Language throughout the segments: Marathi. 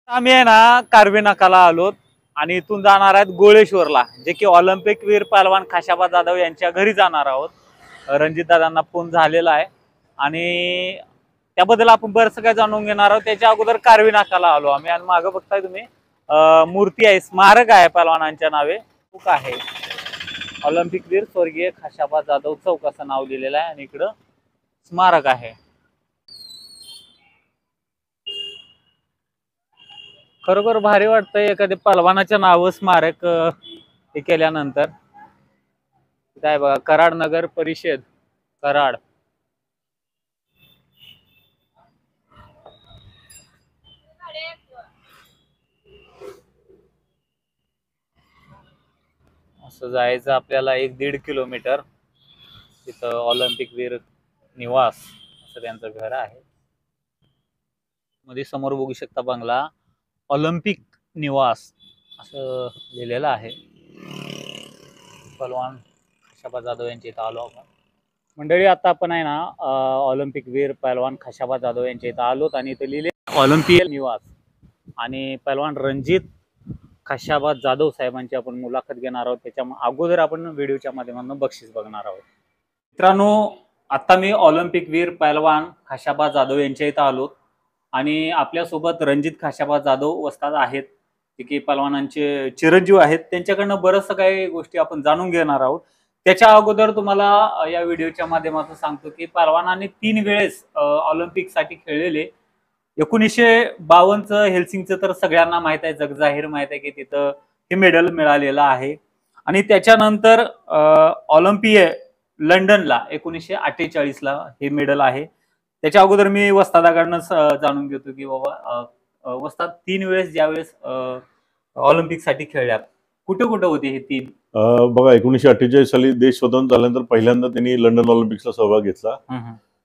आम्ही आहे ना कारवी नाकाला आलो आणि इथून जाणार आहेत गोळेश्वरला, जे की ऑलिम्पिक वीर पहलवान खाशाबा जाधव यांच्या घरी जाणार आहोत। रणजित दादांना फोन झालेला आहे आणि त्याबद्दल आपण बरंच काय जाणून घेणार आहोत। त्याच्या अगोदर कारवी नाकाला आलो आम्ही आणि मागे बघताय तुम्ही मूर्ती आहे, स्मारक आहे पहलवानांच्या नावे चौक आहे। ऑलिम्पिक वीर स्वर्गीय खाशाबा जाधव चौक असं नाव दिलेलं आहे आणि इकडं स्मारक आहे। खरोखर भारी वाटतंय एखाद्या पहलवानाच्या नाव स्मारक हे केल्यानंतर। काय बघा, कराड नगर परिषद कराड। असं जायचं आपल्याला 1-1.5 किलोमीटर। तिथं ऑलिम्पिक वीर निवास असं त्यांचं घर आहे। मध्ये समोर बघू शकता बंगला ऑलिम्पिक निवास असं लिहिलेलं आहे। पहलवान खाशाबा जाधव यांच्या इथं आलो आपण मंडळी। आता आपण आहे ना ऑलिम्पिक वीर पहलवान खाशाबा जाधव यांच्या इथं आलोत आणि इथे लिहिले ऑलिम्पिक निवास आणि पहलवान रणजित खाशाबा जाधव साहेबांची आपण मुलाखत घेणार आहोत। त्याच्या अगोदर आपण व्हिडिओच्या माध्यमातून बक्षीस बघणार आहोत। मित्रांनो, आता मी ऑलिम्पिक वीर पहलवान खाशाबा जाधव यांच्या इथं आलो आणि आपल्यासोबत रणजित खाशाबा जाधव वस्ताद आहेत, जे की पहलवानांचे चिरंजीव आहेत। त्यांच्याकडनं बरंचसं काही गोष्टी आपण जाणून घेणार आहोत। त्याच्या अगोदर तुम्हाला या व्हिडिओच्या माध्यमातून सांगतो की पहलवानांनी 3 वेळेस ऑलिम्पिकसाठी खेळलेले। 1952चं हेल्सिंकीचं तर सगळ्यांना माहित आहे, जगजाहीर माहित आहे की तिथं हे मेडल मिळालेलं आहे। आणि त्याच्यानंतर ऑलिम्पिक लंडनला 1948ला हे मेडल आहे। त्याच्या अगोदर मी वस्तादाकडनं जाणून घेतो की बाबा वस्ताद 3 वेळेस ज्यावेळेस ऑलिम्पिकसाठी खेळल्यात, कुठे कुठे होते हे 3? बघा, 1948 साली देश स्वतंत्र झाल्यानंतर पहिल्यांदा त्यांनी लंडन ऑलिम्पिक्सला सहभाग घेतला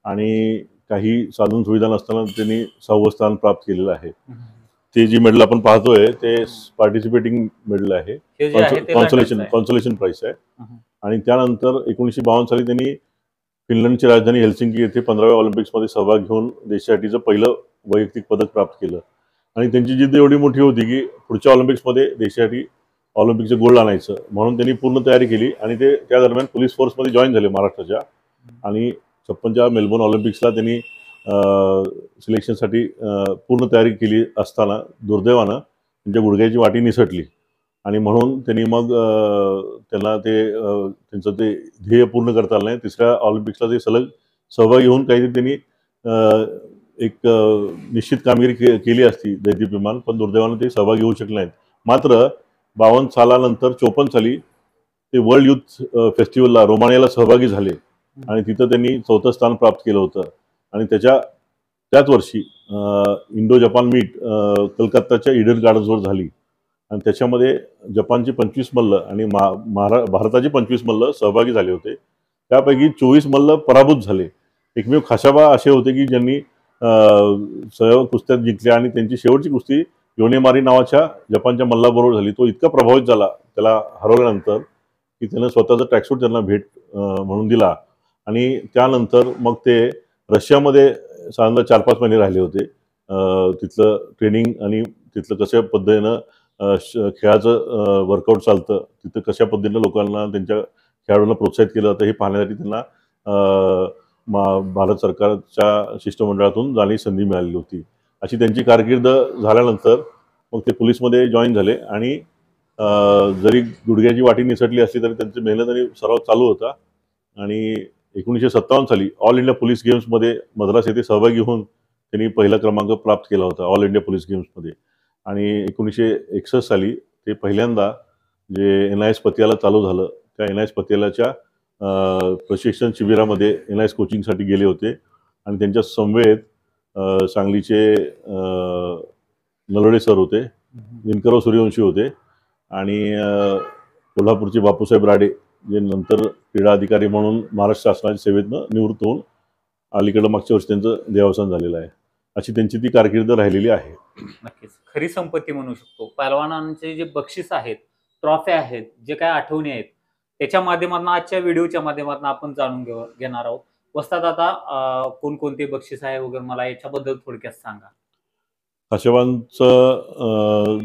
आणि काही साधन सुविधा नसताना त्यांनी 6वं स्थान प्राप्त केलेलं आहे। ते जी मेडल आपण पाहतोय ते पार्टिसिपेटिंग मेडल आहे, कॉन्सोलेशन प्राइस आहे। आणि त्यानंतर 1952 साली त्यांनी फिनलंडची राजधानी हेल्सिंकी येथे 15व्या ऑलिम्पिक्समध्ये सहभाग घेऊन देशासाठीचं पहिलं वैयक्तिक पदक प्राप्त केलं। आणि त्यांची जिद्द एवढी मोठी होती की पुढच्या ऑलिम्पिक्समध्ये देशासाठी ऑलिम्पिकचं गोल्ड आणायचं, म्हणून त्यांनी पूर्ण तयारी केली आणि ते त्या दरम्यान पोलीस फोर्समध्ये जॉईन झाले महाराष्ट्राच्या। आणि 56च्या मेलबर्न ऑलिम्पिक्सला त्यांनी सिलेक्शनसाठी पूर्ण तयारी केली असताना दुर्दैवानं त्यांच्या गुडघ्याची वाटी निसटली आणि म्हणून त्यांनी मग त्यांना ते त्यांचं ते ध्येय पूर्ण करता आलं नाही। 3ऱ्या ऑलिम्पिक्सला ते सलग सहभागी होऊन काहीतरी त्यांनी एक निश्चित कामगिरी केली असती दैदीप्यमान, पण दुर्दैवानं ते सहभागी होऊ शकले नाहीत। मात्र 52 सालानंतर 54 साली ते वर्ल्ड युथ फेस्टिवलला रोमानियाला सहभागी झाले आणि तिथं त्यांनी 4थं स्थान प्राप्त केलं होतं। आणि त्याच वर्षी इंडो जपान मीट कलकत्ताच्या ईडन गार्डन्सवर झाली आणि त्याच्यामध्ये जपानची 25 मल्ल आणि भारताची 25 मल्ल सहभागी झाले होते। त्यापैकी 24 मल्ल पराभूत झाले। एकमेव खाशाबा असे होते की ज्यांनी सहयोग कुस्त्यात जिंकल्या आणि त्यांची शेवटची कुस्ती योनेमारी नावाच्या जपानच्या मल्लाबरोबर झाली। तो इतका प्रभावित झाला त्याला हरवल्यानंतर की त्यानं स्वतःचा ट्रॅकसूट त्यांना भेट म्हणून दिला आणि त्यानंतर मग ते रशियामध्ये साधारण 4-5 महिने राहिले होते। तिथलं ट्रेनिंग आणि तिथलं कशा पद्धतीनं खेळाचं वर्कआउट चालतं, तिथं कशा पद्धतीनं लोकांना त्यांच्या खेळाडूंना प्रोत्साहित केलं जातं हे पाहण्यासाठी त्यांना भारत सरकारच्या शिष्टमंडळातून जाण्याची संधी मिळालेली होती। अशी त्यांची कारकीर्द झाल्यानंतर मग ते पोलीसमध्ये जॉईन झाले आणि जरी गुडघ्याची वाटी निसटली असली तरी त्यांची मेहनत आणि सराव चालू होता। आणि 1957 साली ऑल इंडिया पोलीस गेम्समध्ये मद्रास येथे सहभागी होऊन त्यांनी पहिला क्रमांक प्राप्त केला होता ऑल इंडिया पोलीस गेम्समध्ये। आणि 1961 साली ते पहिल्यांदा जे NIS पतियाला चालू झालं त्या NIS पतियालाच्या प्रशिक्षण शिबिरामध्ये NIS कोचिंगसाठी गेले होते आणि त्यांच्या समवेत सांगलीचे नलवडे सर होते, दिनकरराव सूर्यवंशी होते आणि कोल्हापूरचे बापूसाहेब राडे, जे नंतर क्रीडा अधिकारी म्हणून महाराष्ट्र शासनाच्या सेवेतनं निवृत्त होऊन अलीकडं मागच्या वर्षी त्यांचं देहावसान झालेलं आहे। अशी त्यांची ती कारकीर्द राहिलेली आहे। नक्कीच खरी संपत्ती म्हणू शकतो। पहलवानांचे जे बक्षीस आहेत, ट्रॉफ्या आहेत, जे काय आठवणी आहेत, त्याच्या माध्यमातून आजच्या व्हिडिओच्या माध्यमातून आपण जाणून घेणार आहोत। वस्ताद, आता कोणकोणते बक्षीस आहे वगैरे मला याच्याबद्दल थोडक्यात सांगा। खाशाबांचा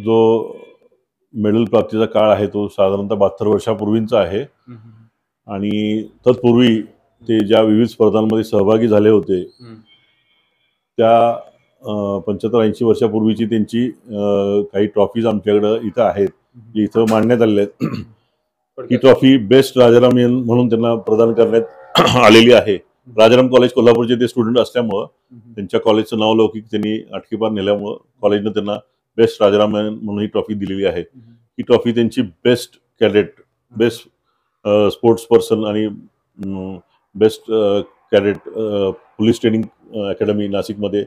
जो मेडल प्राप्तीचा काळ आहे तो साधारणतः 72 वर्षापूर्वींचा आहे. आणि तत्पूर्वी ते ज्या विविध स्पर्धांमध्ये सहभागी झाले होते त्या 75-80 वर्षापूर्वीची त्यांची काही ट्रॉफीज आमच्याकडे इथं आहेत, जे इथं मांडण्यात आलेले आहेत. ही ट्रॉफी बेस्ट राजाराम म्हणून त्यांना प्रदान करण्यात आलेली आहे. राजाराम कॉलेज कोल्हापूरचे ते स्टुडंट असल्यामुळं त्यांच्या कॉलेजचं नाव लौकिक त्यांनी आटकीपार नेल्यामुळं कॉलेजनं त्यांना बेस्ट राजाराम म्हणून ही ट्रॉफी दिलेली आहे. ही ट्रॉफी त्यांची best cadet, best sports person आणि best cadet police training academy नाशिकमध्ये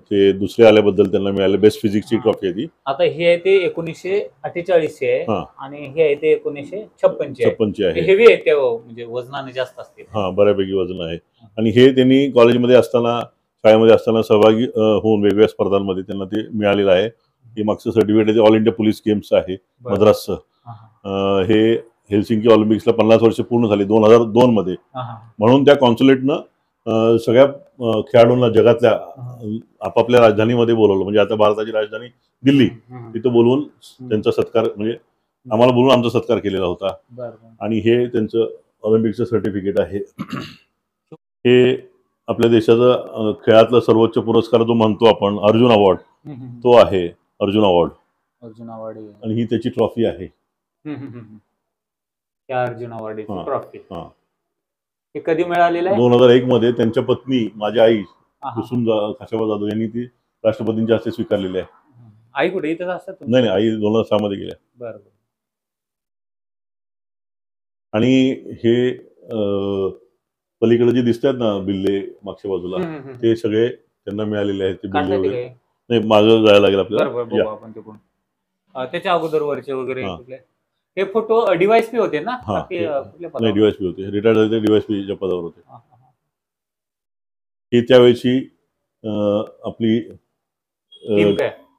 ते दुसरे आल्याबद्दल त्यांना मिळाले. बेस्ट फिजिक्सची ट्रॉफी आहे ती. आता ही आहे ते 1948 ची आहे आणि ही आहे ते 1956 आहे. हेवी आहे ते, म्हणजे वजनाने जास्त असते. बऱ्यापैकी वजन आहे. आणि हे त्यांनी कॉलेजमध्ये असताना, शाळेमध्ये असताना सहभागी होऊन वेगवेगळ्या स्पर्धांमध्ये त्यांना ते मिळालेलं आहे. हे मागचं सर्टिफिकेट आहे, ऑल इंडिया पोलीस गेम्स आहे मद्रासचं. हे हेल्सिंकी ऑलिम्पिक्सला 50 वर्ष पूर्ण झाली 2002 मध्ये. म्हणून त्या कॉन्सुलेटनं सगळ्या खेळाडूंना जगातल्या आपापल्या राजधानीमध्ये बोलवलं. म्हणजे आता भारताची राजधानी दिल्ली, तिथं बोलवून त्यांचा सत्कार, म्हणजे आम्हाला बोलून आमचा सत्कार केलेला होता. आणि हे त्यांचं ऑलिम्पिकचं सर्टिफिकेट आहे. हे आपल्या देशाचा खेळातला सर्वोच्च पुरस्कार जो म्हणतो आपण अर्जुन अवॉर्ड, तो आहे अर्जुन अवॉर्ड. आणि ही त्याची ट्रॉफी आहे. अर्जुन अवॉर्ड ट्रॉफी हे कधी मिळालेलं आहे? 2001 मध्ये त्यांच्या पत्नी, माझ्या आई कुसुम खाशाबा जाधव यांनी ती राष्ट्रपतींच्या हस्ते स्वीकारलेली आहे. आई कुठे इथेच असतात? नाही, आई 2006 मध्ये गेल्या. बरोबर. आणि हे पलीकडे जे दिसतात ना बिल्ले मागच्या बाजूला, ते सगळे त्यांना मिळालेले आहेत. ते बिल्ले वगैरे नाही, मागं जायला लागेल आपल्याला. त्याच्या अगोदर वरचे वगैरे हे फोटो डीवायएसपी होते ना? नाही, डीवायएसपी होते. रिटायर्ड झाले, डीवायएसपीच्या पदावर होते. ही त्यावेळेची आपली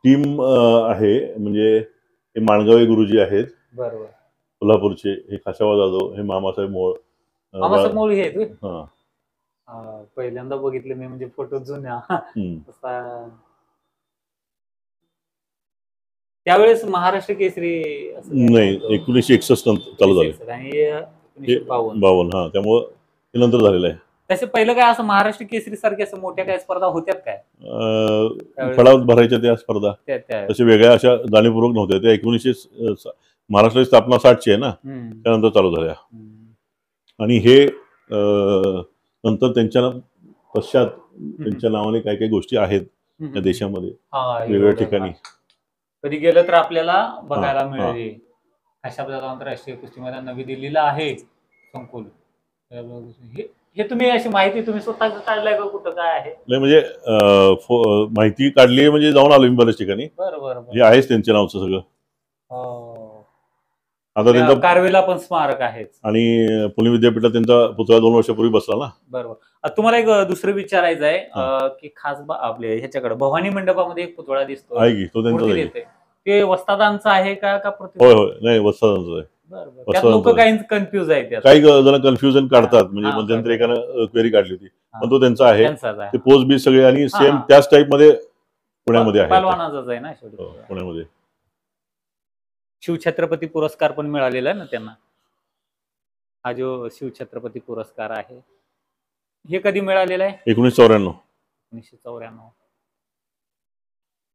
टीम आहे. म्हणजे हे माणगावे गुरुजी आहेत कोल्हापूरचे. हे खाशाबा जाधव, हे मामासाहेब मोळ. हे पहिल्यांदा बघितले मी, म्हणजे फोटो जुन्या. त्यावेळेस महाराष्ट्र केसरी नाही, 1961 चालू झाले आणि 1952. त्यामुळं हे नंतर झालेलं आहे. तसे पहिलं काय असं महाराष्ट्र केसरी सारख्या असं मोठ्या काय स्पर्धा होत्यात काय? फळावर भरायच्या त्या स्पर्धा तसे वेगळ्या अशा जाणीवपूर्वक नव्हत्या. त्या 1900 महाराष्ट्राची स्थापना 60ची आहे ना, त्यानंतर चालू झाल्या. आणि हे नंतर त्यांच्या पश्चात त्यांच्या नावाने काही काही गोष्टी आहेत या देशामध्ये वेगवेगळ्या ठिकाणी. कधी गेलं तर आपल्याला बघायला मिळेल. खाशाबा जाधव आंतरराष्ट्रीय कुस्ती मैदान नवी दिल्लीला आहे संकुल. हे तुम्ही अशी माहिती तुम्ही स्वतः काढलाय का, कुठं काय आहे? नाही, म्हणजे माहिती काढली म्हणजे जाऊन आलो मी बऱ्याच ठिकाणी. हे आहेच त्यांच्या नावचं सगळं. आता त्यांचा कारवेला पण स्मारक आहे आणि पुणे विद्यापीठात त्यांचा पुतळा 2 वर्षापूर्वी बसला ना. बरोबर. तुम्हाला एक दुसरं विचारायचं आहे की खास आपल्या ह्याच्याकडे भवानी मंडपामध्ये एक पुतळा दिसतो आहे की, तो त्यांचा ते वस्तादांचा आहे का? होय, नाही, वस्तादांचा आहे. लोक काही कन्फ्युज आहेत, काही जण कन्फ्युजन काढतात. म्हणजे मध्यंतरी एकानं क्वेरी काढली होती, पण तो त्यांचा आहे. ते पोस्ट बी सगळे आणि सेम त्याच टाइप मध्ये पुण्यामध्ये आहे. पहलवानाचाच आहे ना पुण्यामध्ये. शिवछत्रपती पुरस्कार पण मिळालेला आहे ना त्यांना. हा जो शिवछत्रपती पुरस्कार आहे हे कधी मिळालेला आहे? 1994.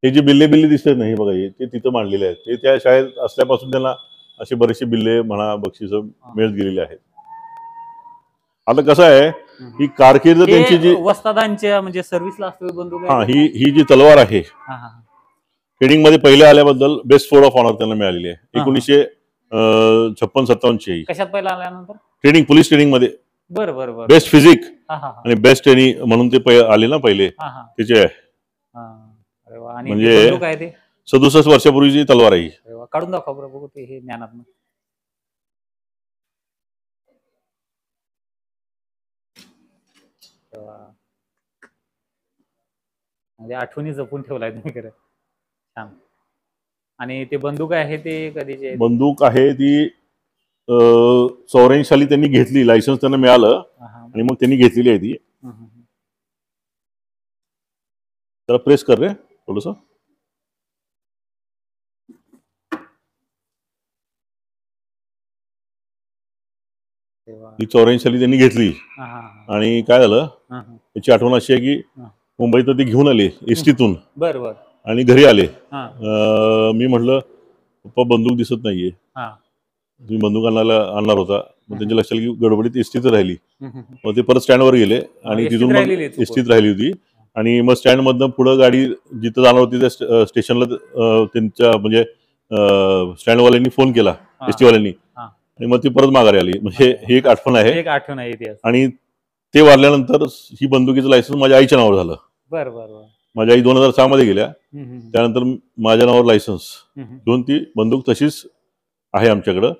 हे जे बिल्ले दिसतात ना, हे बघा, ते तिथं मांडलेले आहेत. ते त्या शाळेत असल्यापासून त्यांना असे बरेचसे बिल्ले म्हणा बक्षीस मिळत गेलेले आहेत. आता कसं आहे, ही कारकीर्द त्यांची जी वस्तादांच्या म्हणजे सर्व्हिसला असलेली बंदूक, ही जी तलवार आहे, ट्रेनिंग मध्ये पहिले आल्याबद्दल बेस्ट स्पोर्ट ऑफ ऑनर त्यांना मिळालेली आहे. 1956-57 कशात पहिला आल्यानंतर? ट्रेनिंग, पोलीस ट्रेनिंग मध्ये. बरं. बेस्ट फिजिक आणि बेस्ट ट्रेनिंग म्हणून ते आले ना पहिले, त्याचे आहे. म्हणजे 67 वर्षापूर्वीची तलवार आहे. काढून दाखवा बरं बघू ते, हे ज्ञानात म्हणजे आठवणी जपून ठेवलाय तुम्ही खरं. छान. आणि ते बंदूक आहे ते कधीचे? बंदूक आहे ती 84 साली त्यांनी घेतली, लायसन्स त्यांना मिळालं आणि मग त्यांनी घेतलेली आहे ती. त्याला प्रेस कर रे. थोडस ती 84 साली त्यांनी घेतली आणि काय झालं त्याची आठवण अशी आहे की मुंबईत ते घेऊन आले एसटीतून बरोबर आणि घरी आले. मी म्हटलं पप्पा बंदूक दिसत नाहीये, तुम्ही बंदूक आणणार होता. मग त्यांच्या लक्षात की गडबडीत एसटीत राहिली. मग ते परत स्टँडवर गेले आणि तिथून मग एसटीत राहिली होती. आणि मग स्टँड मधनं पुढे गाडी जिथं जाणार होती त्या स्टेशनला त्यांच्या म्हणजे स्टँडवाल्यांनी फोन केला एसटीवाल्यांनी आणि मग ती परत माघारी आली. म्हणजे ही एक आठवण आहे. आणि ते वारल्यानंतर ही बंदुकीचं लायसन्स माझ्या आईच्या नावावर झालं. बरोबर. माझ्या आई 2006 मध्ये गेल्या. त्यानंतर माझ्या नावावर लायसन्स घेऊन ती बंदूक तशीच आहे आमच्याकडं.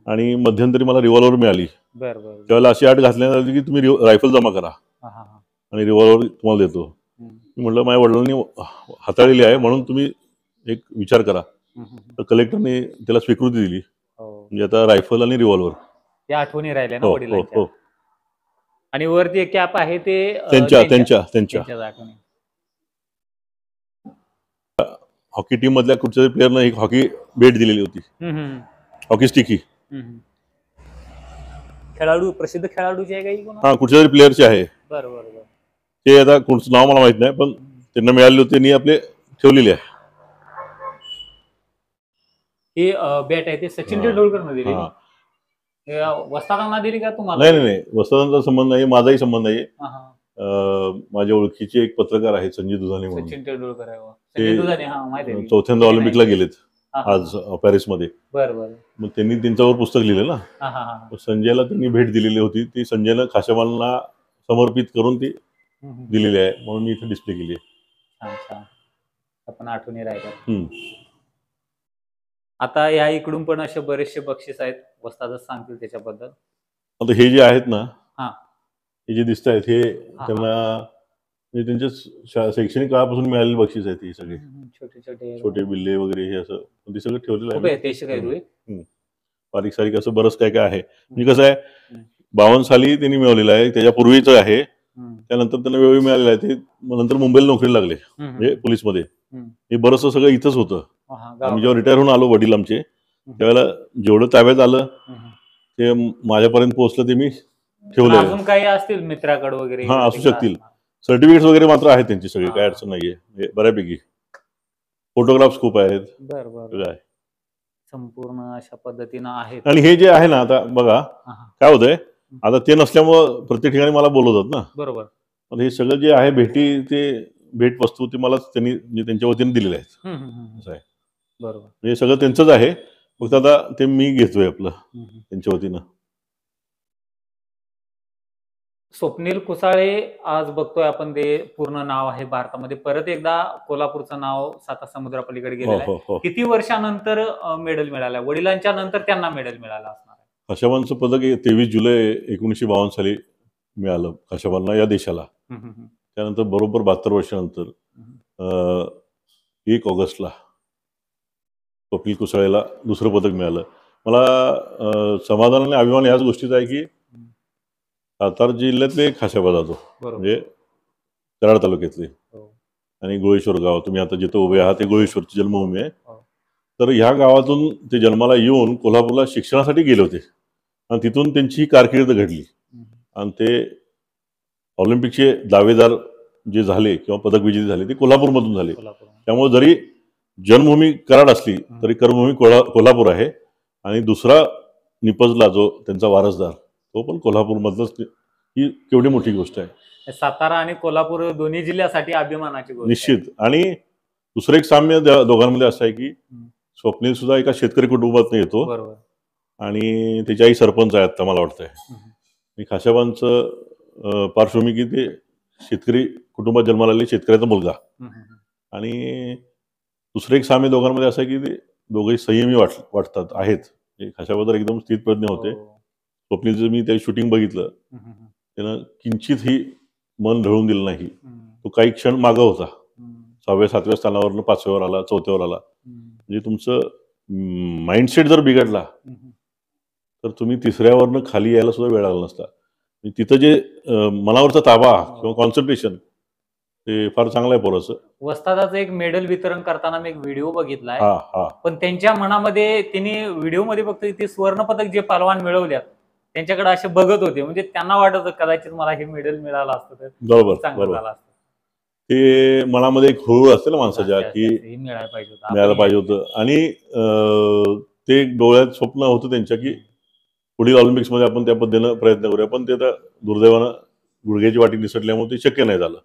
आणि मध्यंतरी मला रिव्हॉल्वर मिळाली. त्यावेळेला अशी अट घातल्यानंतर आली की तुम्ही रायफल जमा करा आणि रिव्हॉल्वर तुम्हाला देतो. मी म्हटलं माझ्या वडिलांनी हाताळलेली आहे म्हणून तुम्ही एक विचार करा. तर कलेक्टरने त्याला स्वीकृती दिली. म्हणजे आता रायफल आणि रिव्हॉल्वर त्या आठवणी राहिल्या ना वडिलांच्या. आणि वरती एक कॅप आहे ते त्यांच्या हॉकी टीम मधल्या कुठच्या प्लेअरनं एक हॉकी भेट दिलेली होती. हॉकी स्टिकी खेळाडू प्रसिद्ध खेळाडूची आहे का कुठच्या तरी प्लेअरची आहे. बरोबर. ते आता कोणचं नाव मला माहित नाही पण त्यांना मिळाले होते. त्यांनी आपले ठेवलेले आहे. ही बॅट आहे ते सचिन तेंडुलकर दिली. वस्तादांना दिली का तुम्हाला? नाही वस्तादांचा संबंध नाही, माझाही संबंध आहे. माझ्या ओळखीचे एक पत्रकार आहेत संजय दुधाणे म्हणून. सचिन तेंडुलकर आहे. चौथ्यांदा ऑलिम्पिकला गेलेत आज पॅरिसमध्ये. मग त्यांनी त्यांच्यावर पुस्तक लिहिलं ना. संजयला त्यांनी भेट दिलेली होती. ती संजयनं खाशाबांना समर्पित करून ती दिलेली आहे म्हणून मी इथे डिस्प्ले केली आहे. आपण आठवणी राहिल्या. आता या इकडून पण असे बरेचसे बक्षीस आहेत, वस्तादच सांगतील त्याच्याबद्दल. आता हे जे आहेत ना, हे जे दिसत आहेत हे त्यांना त्यांच्या शैक्षणिक काळापासून मिळालेले बक्षीस आहेत. हे सगळे छोटे बिल्ले वगैरे हे असं ते सगळं ठेवलेलं आहे. बारीक सारीक असं बरंच काय काय आहे. म्हणजे कसं आहे 52 साली त्यांनी मिळवलेलं आहे, त्याच्यापूर्वीच आहे. त्यानंतर त्यांना वेळोवेळी मिळालेलं आहे. ते नंतर मुंबईला नोकरीला लागले म्हणजे पोलीसमध्ये. हे बरंचसं सगळं इथंच होतं. आम्ही जेव्हा रिटायर होऊन आलो वडील आमचे त्यावेळेला जेवढं ताब्यात आलं ते माझ्यापर्यंत पोहोचलं ते मी ठेवलं. अजून काही असतील मित्राकडे वगैरे? असू शकतील. सर्टिफिकेट्स वगैरे मात्र आहेत त्यांची सगळी, काय अडचण नाहीये बऱ्यापैकी. फोटोग्राफ्स खूप आहेत. बरोबर. संपूर्ण अशा पद्धतीनं आहेत. आणि हे जे आहे ना आता बघा काय होतंय आता ते नसल्यामुळं प्रत्येक ठिकाणी मला बोलवतात ना. बरोबर. पण हे सगळं जे आहे भेटी ते भेट वस्तू ते मला त्यांनी त्यांच्या वतीने दिलेले आहेत. असं आहे. बरोबर. हे सगळं त्यांचंच आहे. फक्त आता ते मी घेतोय आपलं त्यांच्या वतीनं. स्वप्नील कुसाळे आज बघतोय आपण, ते पूर्ण नाव आहे भारतामध्ये परत एकदा कोल्हापूरचं नाव 7 समुद्रापलीकडे गेलेलं आहे. किती वर्षानंतर मेडल मिळालं? वडिलांच्या नंतर त्यांना मेडल मिळालं असणार आहे. खाशाबांचं पदक 23 जुलै 1952 साली मिळालं खाशाबांना या देशाला. त्यानंतर बरोबर 72 वर्षानंतर 1 ऑगस्टला स्वप्नील कुसाळेला दुसरं पदक मिळालं. मला समाधान आणि अभिमान याच गोष्टीचा आहे की सातारा जिल्ह्यातले खाशाबा जाधव म्हणजे कराड तालुक्यातले आणि गोळेश्वर गाव, तुम्ही आता जिथं उभे आहात ते गोळेश्वरची जन्मभूमी आहे. तर ह्या गावातून ते जन्माला येऊन कोल्हापूरला शिक्षणासाठी गेले होते आणि तिथून त्यांची कारकीर्द घडली. आणि ते ऑलिम्पिकचे दावेदार जे झाले किंवा पदक विजेते झाले ते कोल्हापूरमधून झाले. त्यामुळे जरी जन्मभूमी कराड असली तरी कर्मभूमी कोल्हापूर आहे. आणि दुसरा निपजला जो त्यांचा वारसदार तो पण कोल्हापूरमधलंच. ही केवढी मोठी गोष्ट आहे. सातारा आणि कोल्हापूर दोन्ही जिल्ह्यासाठी अभिमानाची गोष्ट निश्चित. आणि दुसरं एक साम्य दोघांमध्ये असं आहे की स्वप्नील सुद्धा एका शेतकरी कुटुंबातून येतो आणि त्याची आई सरपंच आहे आता मला वाटतंय. खाशाबांचं पार्श्वभूमी की ते शेतकरी कुटुंबात जन्माला आले, शेतकऱ्याचा मुलगा. आणि दुसरं एक साम्य दोघांमध्ये असं आहे की ते दोघेही संयमी वाटतात आहेत. खाशाबा एकदम स्थितप्रज्ञ होते. स्वप्नीलचं मी त्या शूटिंग बघितलं, त्यानं किंचितही मन ढळून दिलं नाही. तो काही क्षण मागं होता. 6व्या 7व्या स्थानावरनं 5व्यावर आला, 4थ्यावर आला. म्हणजे तुमचं माइंडसेट जर बिघडला तर तुम्ही 3ऱ्यावरनं खाली यायला सुद्धा वेळ लागला नसता. तिथं जे मनावरचा ताबा किंवा कॉन्सन्ट्रेशन ते फार चांगलं आहे पोराचं. वस्तादाचं एक मेडल वितरण करताना मी एक व्हिडिओ बघितलाय, हा हा पण त्यांच्या मनामध्ये त्यांनी व्हिडिओमध्ये फक्त ते सुवर्णपदक जे पहलवान मिळवल्यात त्यांच्याकडे असे बघत होते, म्हणजे त्यांना वाटत होतं कदाचित मला हे मेडल मिळालं असतं तर बरोबर चांगलं बरोबर. झालं असतं. ते मनामध्ये एक हुरूळ असते ना माणसाच्या की हे मिळायला पाहिजे होतं, मिळायला आपण पाहिजे हे होतं. आणि ते डोळ्यात स्वप्न होतं त्यांच्या की पुढील ऑलिम्पिक्समध्ये आपण त्या पद्धतीनं प्रयत्न करूया, पण ते आता दुर्दैवानं गुडघ्याची वाटी निसटल्यामुळे ते शक्य नाही झालं.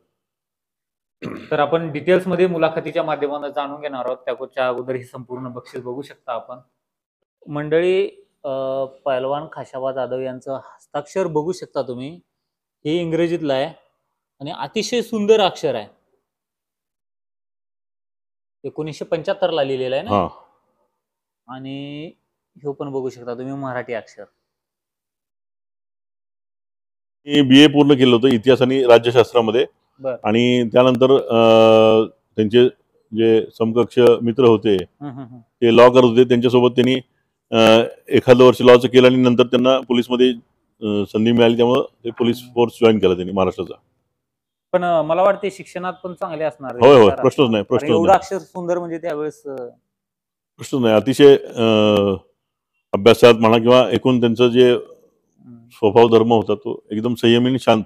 तर आपण डिटेल्समध्ये मुलाखतीच्या माध्यमातून जाणून घेणार आहोत. त्याच्या अगोदर ही संपूर्ण बक्षीस बघू शकता आपण. मंडळी, पहलवान खाशाबा जाधव यांचं हस्ताक्षर बघू शकता तुम्ही. हे इंग्रजीतलं आहे आणि अतिशय सुंदर अक्षर आहे. 1975 ला लिहिलेलं आहे ना. हा आणि हे पण बघू शकता तुम्ही मराठी अक्षर. मी BA पूर्ण केलं होतं इतिहास आणि राज्यशास्त्रामध्ये. बर. आणि त्यानंतर त्यांचे जे समकक्ष मित्र होते ते लॉ करत होते, त्यांच्यासोबत त्यांनी एखादं वर्ष लॉचं केलं आणि नंतर त्यांना पोलीसमध्ये संधी मिळाली, त्यामुळे ते पोलीस फोर्स जॉईन केला त्यांनी महाराष्ट्राचा. पण मला वाटते शिक्षणात पण चांगले असणार. होय होय, प्रश्नच नाही, प्रश्नच एवढं नाही, अक्षर सुंदर म्हणजे त्यावेळेस प्रश्नच नाही. अतिशय अभ्यासात म्हणा किंवा एकूण त्यांचं जे स्वभाव धर्म होता तो एकदम संयमी आणि शांत.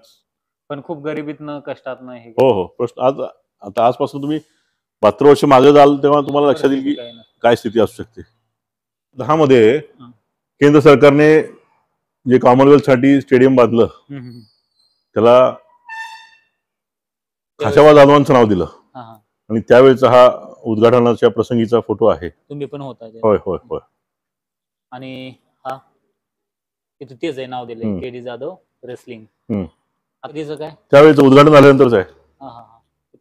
पण खूप गरिबीतनं कष्टातनं हे. हो हो, प्रश्न आता आजपासून तुम्ही 72 वर्ष मागे जाल तेव्हा तुम्हाला लक्षात येईल की काय स्थिती असू शकते. 10 मध्ये केंद्र सरकारने जे कॉमनवेल्थ साठी स्टेडियम बांधलं त्याला खाशाबा जाधवांचं नाव दिलं. आणि त्यावेळेचा हा उद्घाटनाच्या प्रसंगीचा फोटो आहे. तुम्ही पण होता. होय होय होय. आणि हा तिथे तेच आहे, नाव दिले KD जाधव रेसलिंग. अगदीच काय त्यावेळेचं उद्घाटन झाल्यानंतरच आहे.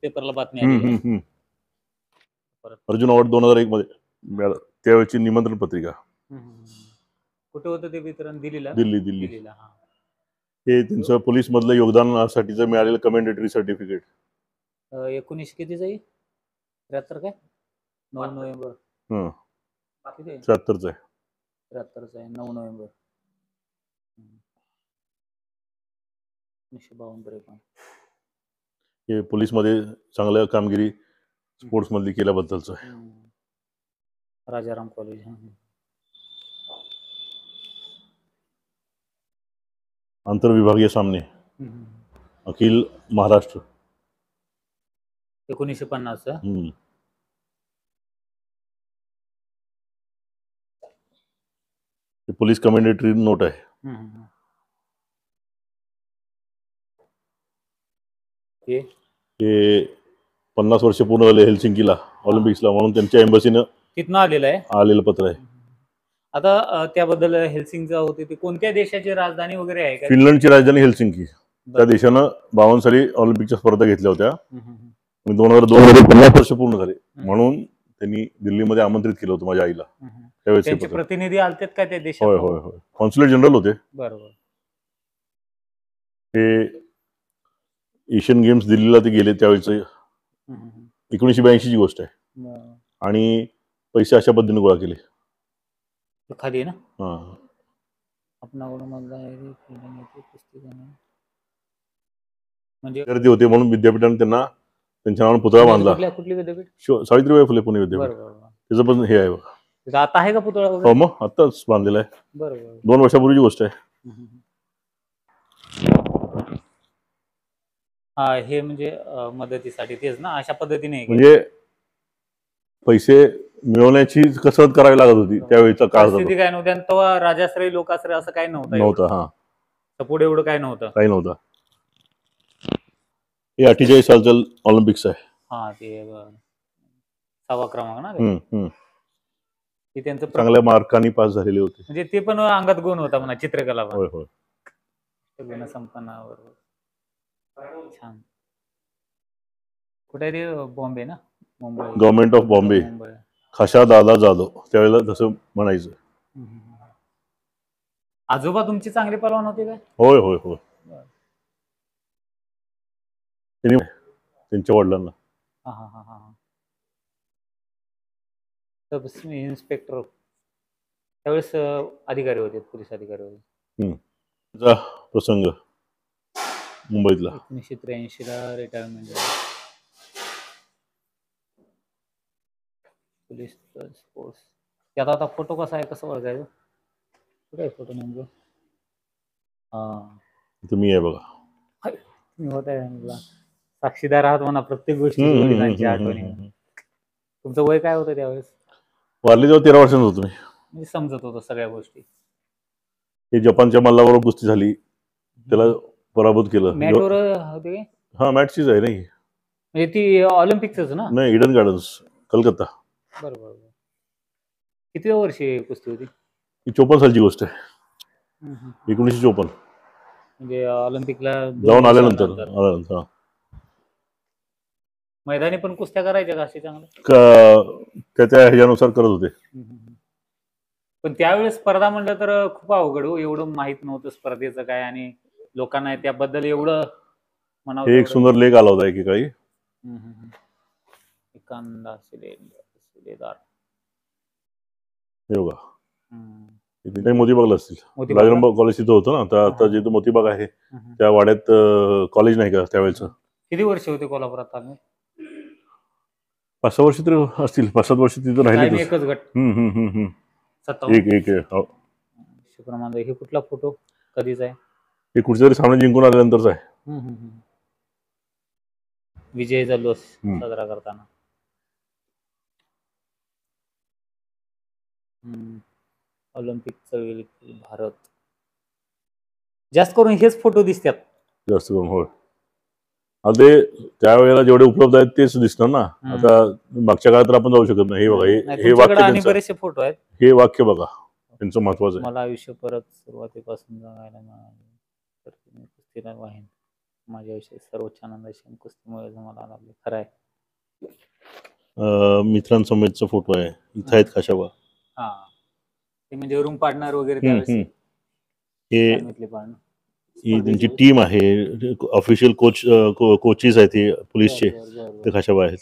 पेपरला बातमी आली. अर्जुन अवॉर्ड 2001 मध्ये मिळालं, त्यावेळेची निमंत्रण पत्रिका. कुठे होतं ते वितरण? दिल्लीला. दिल्ली. हे त्यांचं पोलीस मधलं योगदानासाठीचं मिळालेलं कमेंडेटरी सर्टिफिकेट. 19 कितीच आहे? 73 काय? 9 नोव्हेंबर. 73च आहे. 73च आहे, 9 नोव्हेंबर 1952. हे पोलीस मध्ये चांगल्या कामगिरी स्पोर्ट्स मधली केल्याबद्दलच आहे. राजाराम कॉलेज. आंतरविभागीय सामने अखिल महाराष्ट्र 1950. पोलीस कमेंडेटरी नोट आहे. ते 50 वर्ष पूर्ण झाले हेल्सिंकीला ऑलिम्पिक्सला, म्हणून त्यांच्या एम्बसीनं तिथनं आलेलं पत्र आहे. आता त्याबद्दल हेल्सिंकीचा होते ते कोणत्या देशाची राजधानी वगैरे आहे का? फिनलंडची राजधानी हेल्सिंकी. त्या देशानं 52 साली ऑलिम्पिकच्या स्पर्धा घेतल्या होत्या. 2002 मध्ये 50 वर्ष पूर्ण झाले, म्हणून त्यांनी दिल्लीमध्ये आमंत्रित केलं होतं माझ्या आईला. त्यांचे प्रतिनिधी आलतेत का त्या देशात? होय होय होय, कॉन्सुलेट जनरल होते. बरोबर. ते एशियन गेम्स दिल्लीला ते गेले त्यावेळेच 1982 ची गोष्ट आहे. आणि पैसे अशा पद्धतीने गोळा केले. खाली ना म्हणजे गर्दी होते म्हणून विद्यापीठाने त्यांना त्यांच्या नावाने पुतळा बांधला. कुठली विद्यापीठ? सावित्रीबाई फुले पुणे विद्यापीठ. त्याचं पण हे आहे बघा. आता आहे का पुतळा? हो, मग आताच बांधलेला आहे. बरोबर. 2 वर्षापूर्वीची गोष्ट आहे. हे म्हणजे मदतीसाठी तेच ना, अशा पद्धतीने म्हणजे पैसे मिळवण्याची कसरत करावी लागत होती त्यावेळेचा काळ. परिस्थिती काय नव्हती, आणि तेव्हा राजाश्रय लोकाश्रय असं काय नव्हतं. सपोर्ट एवढं काय नव्हतं. हे 48 सालचं ऑलिम्पिक्स आहे. ते 6वा क्रमांक ना. ते त्यांचं चांगल्या मार्कांनी पास झालेले होते. म्हणजे ते पण अंगात गुण होता म्हणा, चित्रकला. होय होय. गुण संपन्नावर. छान. कुठे ते? बॉम्बे ना, मुंबई. Government of Bombay. खाशा दादा जाधव त्यावेळेला तसं म्हणायचं. आजोबा तुमचे चांगले पहलवान होते काय? होय होय होय. त्यांच्या वडिलांना इन्स्पेक्टर त्यावेळेस अधिकारी होते, पोलीस अधिकारी होते. प्रसंग मुंबईतला 1983 ला रिटायरमेंट झाली. Police sports. त्यात आता फोटो कसा आहे, कसं ओळखायचं? कुठे आहे फोटो नेमकं? हा, तुम्ही आहे बघा. तुम्ही होत आहे मला साक्षीदार आहात म्हणा प्रत्येक गोष्टी वडिलांच्या आठवणी. तुमचं वय काय होतं त्यावेळेस? वारली जेव्हा 13 वर्षांचा होतो मी. म्हणजे समजत होतं सगळ्या गोष्टी. हे जपानच्या मल्लाबरोबर कुस्ती झाली, त्याला पराभूत केलं. मॅटवर होते काय? हा, मॅटचीच आहे नाही, म्हणजे ती ऑलिम्पिकच ना? नाही, इडन गार्डन्स, कलकत्ता. बरोबर. किती वर्षी कुस्ती होती? ही 54 सालची गोष्ट आहे. 1954 म्हणजे ऑलिम्पिकला जाऊन आल्यानंतर. मैदानी पण कुस्त्या करायच्या का असे चांगलं? त्या ह्याच्यानुसार करत होते. पण त्यावेळेस स्पर्धा म्हणलं तर खूप अवघड हो, एवढं माहित नव्हतं स्पर्धेचं काय, आणि लोकांना त्याबद्दल एवढं म्हणावं. एक सुंदर लेख आला होता एकेकाळी. एखादा शिलेदार काही मोतीबागला असतील, राजरामबाग कॉलेज तिथं होतं ना. तर आता जिथं मोतीबाग आहे त्या वाड्यात कॉलेज नाही का त्यावेळेचं. किती वर्ष होते कोल्हापुरात आम्ही? 5-6 वर्ष तरी असतील, 5-7 वर्ष तिथं राहिले. एकच गट. एक शुक्रमान. हे कुठला फोटो कधीच आहे? हे कुठच्या तरी सामने जिंकून आल्यानंतरच आहे. विजय जल्लोष साजरा करताना. ऑलिम्पिक चळवळीतील भारत. जास्त करून हेच फोटो दिसतात. जास्त करून होय. आता ते त्यावेळेला जेवढे उपलब्ध आहेत तेच दिसणार ना. आता मागच्या काळात तर आपण जाऊ शकत नाही. हे बघा, हे वाक्य, आणि बरेचसे फोटो आहेत. हे वाक्य बघा, त्यांचं महत्वाचं आहे. मला आयुष्य परत सुरुवातीपासून जगायला मिळाले तर तुम्ही कुस्तीला वाहीन. माझ्या आयुष्यात सर्वोच्च आनंदाशी कुस्तीमुळे मला लागले. खरं आहे. मित्रांसमेतचा फोटो आहे. इथं आहेत खाशाबा. हा, ते म्हणजे रूम पार्टनर वगैरे त्यावेळेस. ही त्यांची टीम आहे, ऑफिशियल कोचेस आहेत ते पोलीसचे, ते खाशाबा आहेत.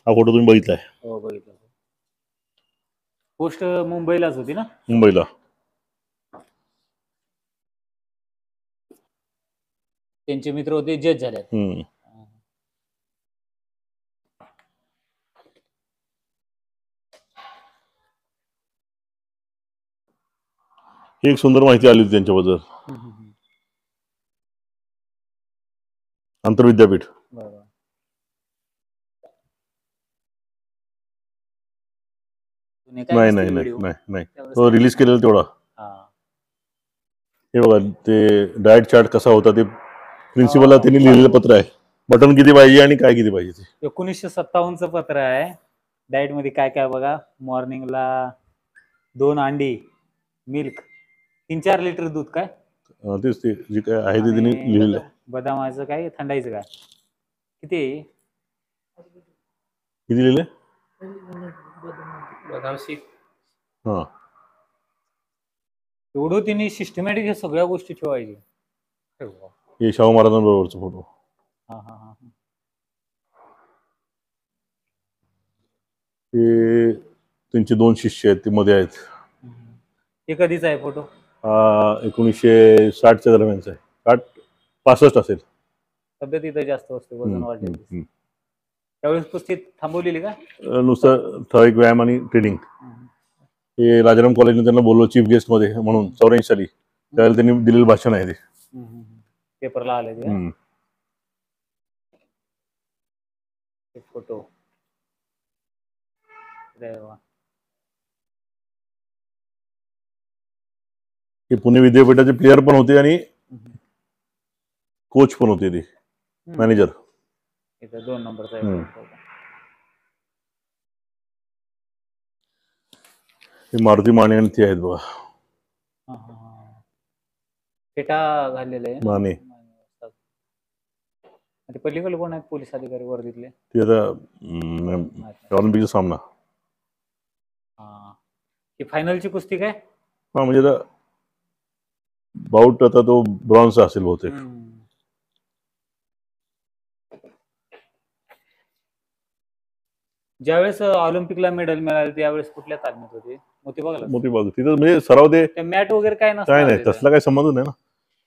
हा फोटो तुम्ही बघितलाय? हो, बघितला. पोस्ट मुंबईलाच होती ना? मुंबईला. त्यांचे मित्र होते, जज झाले. एक सुंदर माहिती आली होती त्यांच्याबद्दल. आंतरविद्यापीठ. नाही, तो रिलीज केलेला तेवढा. हे बघा, ते डाएट चार्ट कसा होता ते प्रिन्सिपलला त्यांनी लिहिलेलं पत्र आहे. बटन किती पाहिजे आणि काय किती पाहिजे ते. 1957चं पत्र आहे. डाएट मध्ये काय काय बघा. मॉर्निंगला 2 अंडी, मिल्क, 3-4 लिटर दूध. काय तेच ते जे काय आहे ते त्यांनी लिहिलेलं. बदामाचं काय, थंडाईचं काय, किती लिहिलंय? बदाम शेक. एवढं त्यांनी सिस्टमॅटिक हे सगळ्या गोष्टी ठेवायची. हे शाहू महाराजांबरोबरचा फोटो. ते त्यांचे 2 शिष्य आहेत, ते मध्ये आहेत. हे कधीच आहे फोटो? 1960च्या दरम्यानचा आहे. 65 असेल. तब्येत इथं जास्त असते, वजन वाढले. त्यावेळेस कुस्ती थांबवलेली का? नुसतं ठराविक व्यायाम आणि ट्रेनिंग. हे राजाराम कॉलेजने त्यांना बोललो चीफ गेस्ट मध्ये म्हणून 84 साली. त्यावेळेला त्यांनी दिलेलं भाषण आहे ते. पेपरला आले ते फोटो. हे पुणे विद्यापीठाचे प्लेयर पण होते आणि कोच पण होते, ते मॅनेजर. 2 नंबरचा. हे मारुती माने आणि ते आहेत बघा. फेटा घाललेला आहे माने. पलीकडे कोण आहेत पोलीस अधिकारी वर्दीतले? ते आता ऑलिम्पिकचा सामना. ही फायनलची कुस्ती काय? म्हणजे आता बाउट आता तो ब्रॉन्झ असेल बहुतेक. ज्यावेळेस ऑलिम्पिकला मेडल मिळाले त्यावेळेस कुठल्या तालमीत होते? मोतीबाग. तिथं म्हणजे सराव ते मॅट वगैरे काय नाही, तसला काही संबंध नाही ना.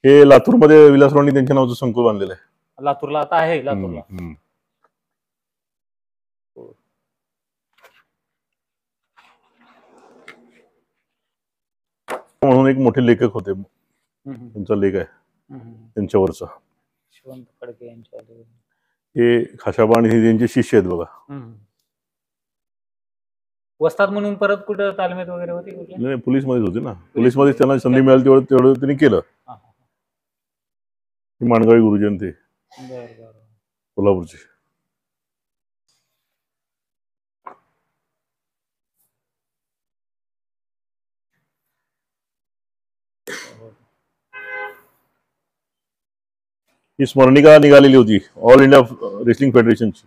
हे लातूरमध्ये विलासरावांनी त्यांच्या नावाचं संकुल बांधलेलं आहे. लातूरला आता आहे, लातूरला. म्हणून एक मोठे लेखक होते, त्यांचा लेख आहे त्यांच्यावरचा. यशवंत फडके यांच्या हे खाशाबा आणि हे त्यांचे शिष्य आहेत बघा. वस्ताद म्हणून परत कुठं तालमीत वगैरे होती कुठे? नाही, पोलीस मध्येच होते ना. पोलीस मध्ये त्यांना संधी मिळाली तेवढं त्यांनी केलं. माणगावी गुरुजन ते कोल्हापूरचे. ही स्मरणिका निघालेली होती ऑल इंडिया रेसलिंग फेडरेशनची,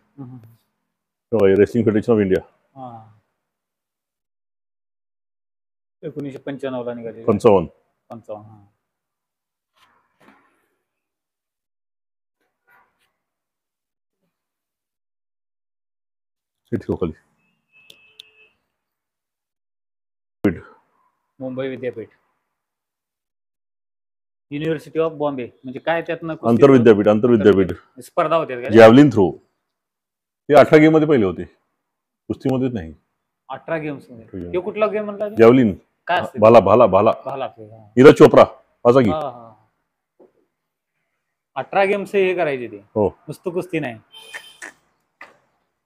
रेसलिंग फेडरेशन ऑफ इंडिया. 1995 ला निघाली. 55. मुंबई विद्यापीठ, युनिव्हर्सिटी ऑफ बॉम्बे, म्हणजे काय त्यातनं आंतरविद्यापीठ स्पर्धा होत्या का? जॅव्हलिन थ्रो. ते 18 गेम मध्ये पहिले होते, कुस्तीमध्येच नाही. 18 गेम्स मध्ये. तो कुठला गेम म्हणला? जॅव्हलिन. काय असते? भाला भाला भाला भाला. नीरज चोप्रा वाचा की. 18 गेम्स हे करायचे ते. हो. नुसतं कुस्ती नाही.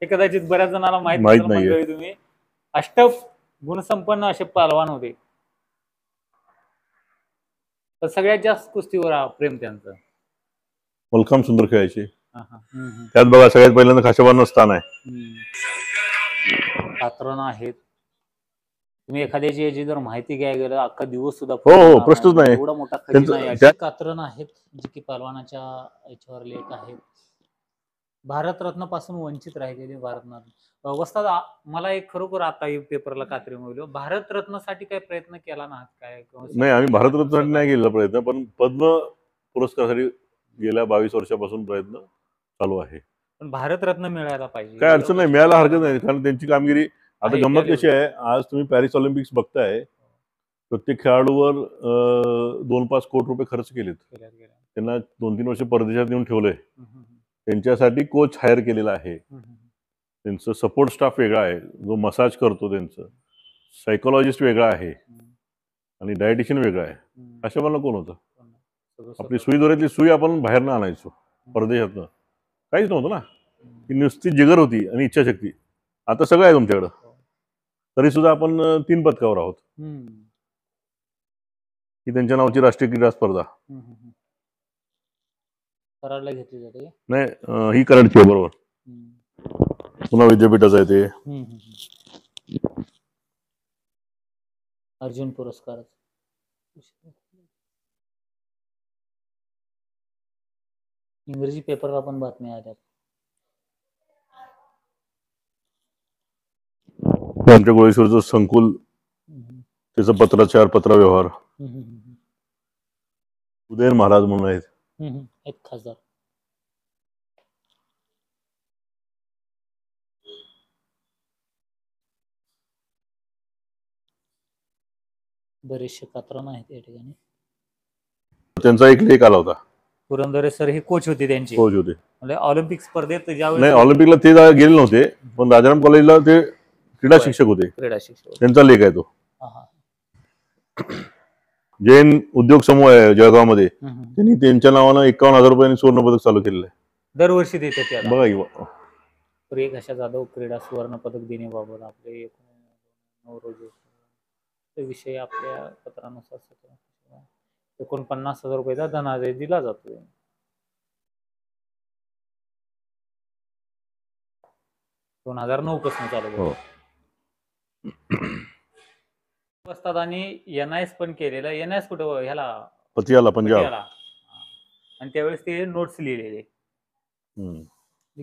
हे कदाचित बऱ्याच जणांना माहित नाही. तुम्ही अष्ट गुणसंपन्न असे पहलवान होते, तर सगळ्यात जास्त कुस्तीवर प्रेम त्यांचं. मलखांब सुंदर खेळायचे. त्यात बघा सगळ्यात पहिल्यांदा खाशाबांना स्थान आहे. कात्रण आहेत. तुम्ही एखाद्याची याची जर माहिती घ्यायला गेलं अख्खा दिवस सुद्धा हो प्रश्नच नाही. एवढा मोठा खजिना आहे. कात्रण आहेत जे की पहलवानाच्या याच्यावर लेख आहेत. भारतरत्न पासून वंचित राहिलेले भारतरत्न. वस्ताद, मला एक खरोखर आता पेपरला कात्री मिळलो, भारतरत्नासाठी काय प्रयत्न केला ना काय? नाही, आम्ही भारतरत्नासाठी नाही केलेला प्रयत्न, पण पद्म पुरस्कारासाठी गेल्या 22 वर्षापासून प्रयत्न चालू आहे. पण भारतरत्न मिळायला पाहिजे, काय अडचण नाही, मिळायला हरकत नाही, कारण त्यांची कामगिरी. आता गंमत कशी आहे, आज तुम्ही पॅरिस ऑलिम्पिक्स बघताय, प्रत्येक खेळाडूवर 2-5 कोटी रुपये खर्च केलेत. त्यांना 2-3 वर्ष परदेशात येऊन ठेवलंय. त्यांच्यासाठी कोच हायर केलेला आहे. त्यांचं सपोर्ट स्टाफ वेगळा आहे, जो मसाज करतो, त्यांचं सायकोलॉजिस्ट वेगळा आहे आणि डायटिशियन वेगळा आहे. अशा मला कोण होतं? आपली सुई दोऱ्यातली सुई आपण बाहेरनं आणायचो परदेशातनं, काहीच नव्हतं ना. ती नुसती जिगर होती आणि इच्छाशक्ती. आता सगळं आहे तुमच्याकडं, तरी सुद्धा आपण 3 पदकावर आहोत. ही त्यांच्या नावाची राष्ट्रीय क्रीडा स्पर्धा. कराडला घेतली जाते? नाही, ही कराडची आहे. बरोबर. पुन्हा विद्यापीठाचं आहे ते. अर्जुन पुरस्कार. इंग्रजी पेपरला पण बातम्या आल्या. आमच्या गोळेश्वरचं संकुल, त्याचा पत्राचार, पत्रव्यवहार. उदयन महाराज म्हणून आहेत, एक खासदार. बरेचसे कात्रण आहेत या ठिकाणी. त्यांचा एक लेख आला होता. पुरंदरे सर हे कोच होते, त्यांचे कोच होते. म्हणजे ऑलिम्पिक स्पर्धेत ज्यावेळेस. नाही, ऑलिम्पिकला ते गेले नव्हते, पण राजाराम कॉलेजला ते क्रीडा शिक्षक होते. त्यांचा लेख आहे तो. जैन उद्योग समूह आहे जळगावमध्ये, त्यांनी त्यांच्या नावानं 51,000 रुपयांनी सुवर्ण पदक चालू केलेलं आहे. दरवर्षी देतात बघा की. प्रियकाशा जाधव क्रीडा सुवर्ण पदक देण्याबाबत आपले 9 रोजी विषय आपल्या पत्रानुसार 49,000 रुपयाचा धनादेश दिला जातो. दोन 2009 पासून चालू असतात. आणि NIS पण केलेलं. NIS कुठं? ह्याला पतियाला, पंजाब. आणि त्यावेळेस ते नोट्स लिहिलेले.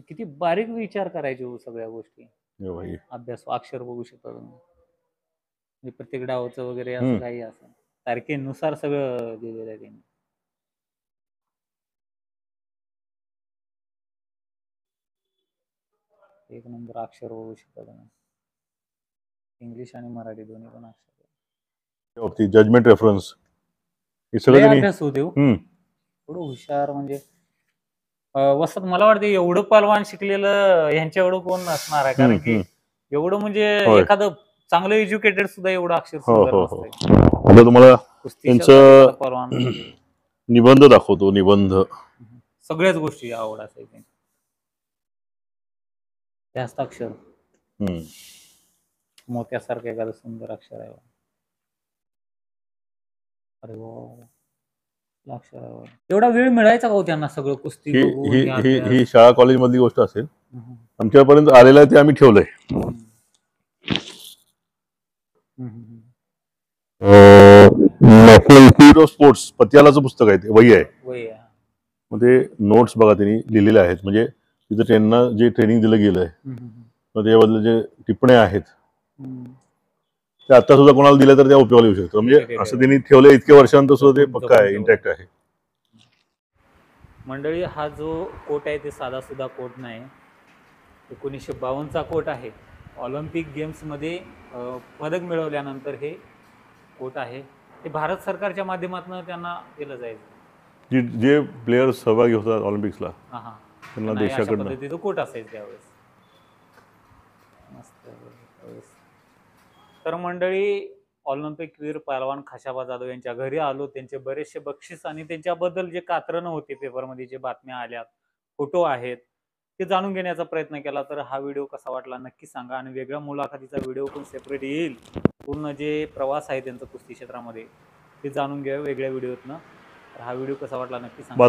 किती बारीक विचार करायचे सगळ्या गोष्टी. अभ्यास, अक्षर बघू शकता तुम्ही, प्रत्येक डावचं वगैरे असं काही असं तारखेनुसार सगळं दिलेलं आहे त्यांनी. एक नंबर अक्षर बघू शकता तुम्ही, इंग्लिश आणि मराठी दोन्ही पण अक्षर. जजमेंट रेफरन्स हे सगळं अभ्यास होते. थोडं हुशार म्हणजे वसत मला वाटतं एवढं पहलवान शिकलेलं ह्यांच्या एवढं कोण नसणार आहे, कारण की एवढं म्हणजे होय. एखादं चांगलं एज्युकेटेड सुद्धा एवढं अक्षर हो सुंदर हो हो नसतंय. आता तुम्हाला कुस्ती त्यांचं क्षेत्रात पहलवान निबंध दाखवतो. निबंध सगळ्याच गोष्टी आवड असायची. ते हस्ताक्षर हम्म. मोत्यासारखं एखादं सुंदर अक्षर आहे. अरे वा, अक्षर आहे. एवढा वेळ मिळायचा का हो त्यांना सगळं कुस्ती ही बघून ही हे ही अभ्यास? ही शाळा कॉलेज मधली गोष्ट असेल. हम्म. आमच्यापर्यंत आलेलं आहे ते आम्ही ठेवलंय. हम्म. नॅशनल इन्स्टिट्यूट ऑफ स्पोर्ट्स पतियालाचं पुस्तक आहे, ते वही आहे. वय आहे. मग ते नोट्स बघा त्यांनी लिहिलेले आहेत, म्हणजे तिथं त्यांना जे ट्रेनिंग दिलं गेलंय मग त्याबद्दल जे टिप्पण्या आहेत ते आता सुद्धा कोणाला दिल्या तर त्या उपयोगाला येऊ शकतात. म्हणजे असं त्यांनी ठेवलं इतक्या वर्षांतर सुद्धा ते पक्का आहे, इंटॅक्ट आहे. मंडळी, हा जो कोट आहे ते साधा सुद्धा कोट नाही. 1952चा कोट आहे. ऑलिम्पिक गेम्समध्ये पदक मिळवल्यानंतर हे कोट आहे. ते भारत सरकारच्या माध्यमातून त्यांना दिलं जायचं. जे प्लेयर सहभागी होतात ऑलिम्पिक्सला हा हा, त्यांना नाही, अशा देशाकडनं पद्धतीचं कोट असायचं त्यावेळेस. मस्त. तर मंडळी, ऑलिम्पिक वीर पहलवान खाशाबा जाधव यांच्या घरी आलो. त्यांचे बरेचसे बक्षीस आणि त्यांच्याबद्दल जे कात्रणं होते, पेपरमध्ये जे बातम्या आल्यात, फोटो आहेत, ते जाणून घेण्याचा प्रयत्न केला. तर हा व्हिडिओ कसा वाटला नक्की सांगा. आणि वेगळ्या मुलाखतीचा व्हिडिओ पण सेपरेट येईल. पूर्ण जे प्रवास आहे त्यांचा कुस्ती क्षेत्रामध्ये ते जाणून घ्या वेगळ्या व्हिडिओतनं. तर हा व्हिडिओ कसा वाटला नक्की सांगा.